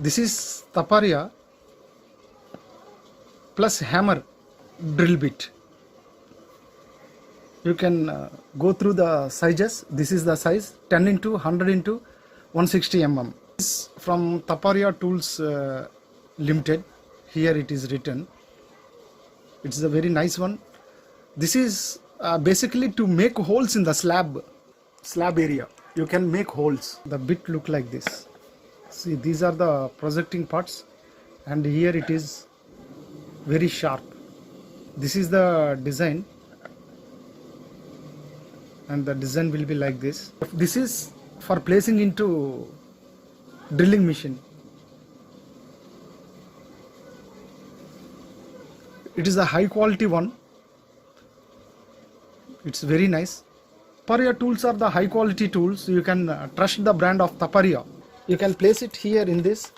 This is taparia plus hammer drill bit. You can go through the sizes. This is the size 10 into 100 into 160 mm. This is from Taparia Tools Limited. Here it is written. It's a very nice one. This is basically to make holes in the slab area. You can make holes. The bit look like this. See, these are the projecting parts, and here it is very sharp. This is the design, and the design will be like this. This is for placing into drilling machine. It is a high quality one. It's very nice. Taparia tools are the high quality tools. You can trust the brand of Taparia. You can place it here in this,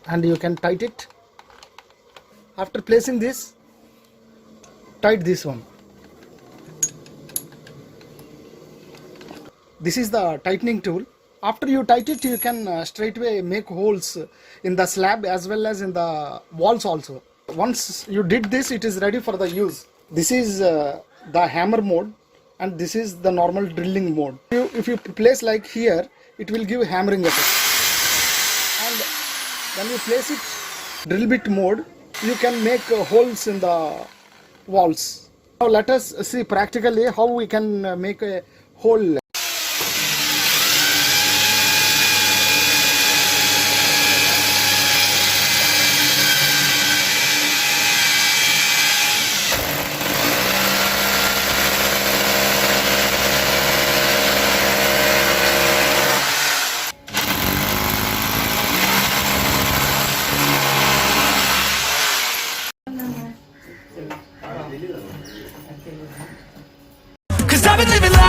and you can tighten it. After placing this, tight this one. This is the tightening tool. After you tighten it, you can straightway make holes in the slab as well as in the walls also. Once you did this, it is ready for the use. This is the hammer mode, and this is the normal drilling mode. If you place like here, it will give hammering effect. And when you place it drill bit mode, you can make holes in the walls. Now let us see practically how we can make a hole. Cause I've been living